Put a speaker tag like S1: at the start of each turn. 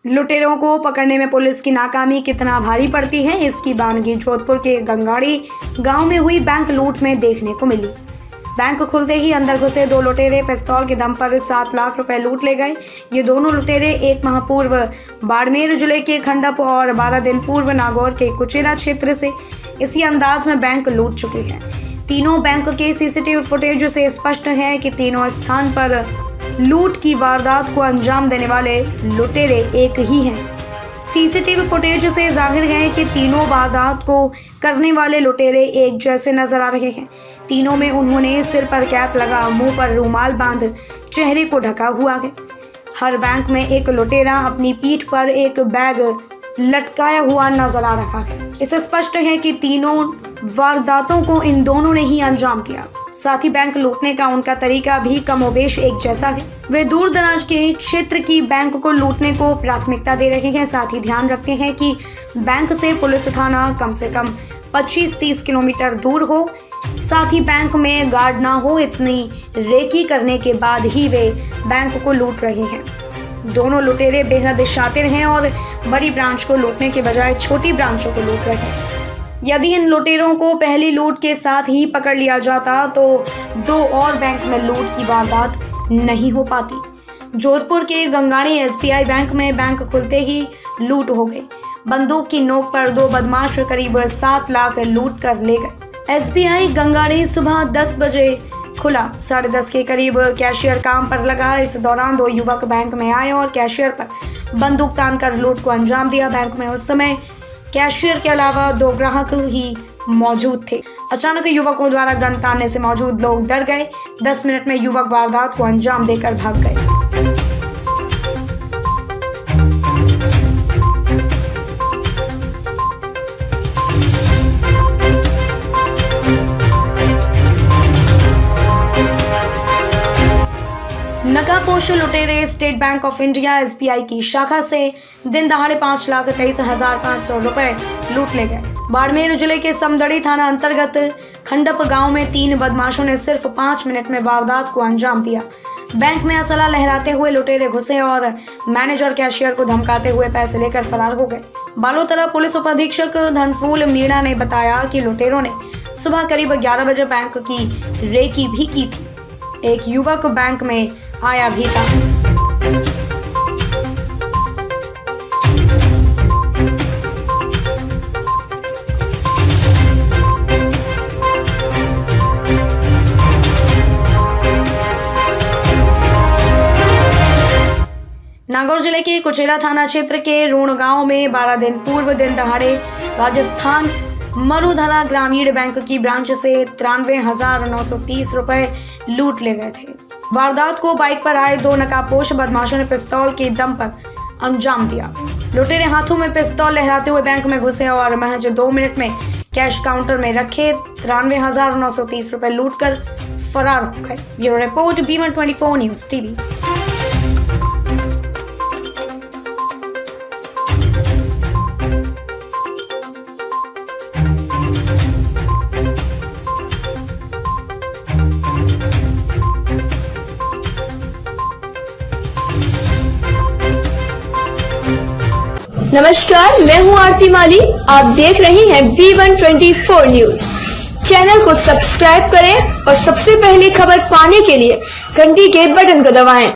S1: लुटेरों को पकड़ने में पुलिस की नाकामी कितना भारी पड़ती है, इसकी बानगी जोधपुर के गंगाड़ी गांव में हुई बैंक लूट में देखने को मिली। बैंक खुलते ही अंदर घुसे दो लुटेरे पिस्तौल के दम पर 7 लाख रुपए लूट ले गए। ये दोनों लुटेरे 1 माह पूर्व बाड़मेर जिले के खंडप और 12 दिन पूर्व नागौर के कुचेला क्षेत्र से इसी अंदाज में बैंक लूट चुके हैं। तीनों बैंक के सीसीटीवी फुटेज से स्पष्ट है कि तीनों स्थान पर लूट की वारदात को अंजाम देने वाले लुटेरे एक ही हैं। सीसीटीवी फुटेज से जाहिर है कि तीनों वारदात को करने वाले लुटेरे एक जैसे नजर आ रहे हैं। तीनों में उन्होंने सिर पर कैप लगा, मुंह पर रुमाल बांध चेहरे को ढका हुआ है। हर बैंक में एक लुटेरा अपनी पीठ पर एक बैग लटकाया हुआ नजर आ रहा है। इससे स्पष्ट है कि तीनों वारदातों को इन दोनों ने ही अंजाम दिया। साथ ही बैंक लूटने का उनका तरीका भी कमोबेश एक जैसा है। वे दूर दराज के क्षेत्र की बैंक को लूटने को प्राथमिकता दे रहे हैं। साथ ही ध्यान रखते हैं कि बैंक से पुलिस थाना कम से कम 25-30 किलोमीटर दूर हो। साथ ही बैंक में गार्ड ना हो। इतनी रेकी करने के बाद ही वे बैंक को लूट रहे हैं। दोनों लुटेरे बेहद शातिर हैं और बड़ी ब्रांच को लूटने के बजाय छोटी ब्रांचों को लूट रहे हैं। यदि इन लुटेरों को पहली लूट के साथ ही पकड़ लिया जाता तो 2 और बैंक में लूट की वारदात नहीं हो पाती। जोधपुर के गंगाड़ी SBI बैंक में बैंक खुलते ही लूट हो गई। बंदूक की नोक पर 2 बदमाश करीब 7 लाख लूट कर ले गए। SBI गंगाड़ी सुबह 10 बजे खुला। 10:30 के करीब कैशियर काम पर लगा। इस दौरान 2 युवक बैंक में आए और कैशियर पर बंदूक तानकर लूट को अंजाम दिया। बैंक में उस समय कैशियर के अलावा 2 ग्राहक ही मौजूद थे। अचानक युवकों द्वारा गन तानने से मौजूद लोग डर गए। 10 मिनट में युवक वारदात को अंजाम देकर भाग गए। नकाबपोश लुटेरे state bank of India SBI की शाखा से दिन दहाड़े 5,23,500 रुपए लूट ले गए। बाड़मेर जिले के समदड़ी थाना अंतर्गत खंडप गांव में 3 बदमाशों ने सिर्फ 5 मिनट में वारदात को अंजाम दिया। बैंक में असला लहराते हुए लुटेरे घुसे और मैनेजर कैशियर को धमकाते हुए पैसे लेकर फरार हो गए। बालोतरा पुलिस उपाधीक्षक धनफूल मीणा ने बताया कि लुटेरों ने सुबह करीब 11 बजे बैंक की रेकी भी की थी। एक युवक बैंक में आया भी था। नागौर जिले के कुचेला थाना क्षेत्र के रूण गांव में 12 दिन पूर्व दिन दहाड़े राजस्थान मरुधरा ग्रामीण बैंक की ब्रांच से 93,930 रुपए लूट ले गए थे। वारदात को बाइक पर आए 2 नकाबपोश बदमाशों ने पिस्तौल के दम पर अंजाम दिया। लुटेरे हाथों में पिस्तौल लहराते हुए बैंक में घुसे और महज 2 मिनट में कैश काउंटर में रखे 93,930 रुपए लूटकर फरार हो गए। Bureau report B124 news TV।
S2: नमस्कार, मैं हूं आरती माली। आप देख रहे हैं B124 न्यूज। चैनल को सब्सक्राइब करें और सबसे पहले खबर पाने के लिए घंटी के बटन को दबाएं।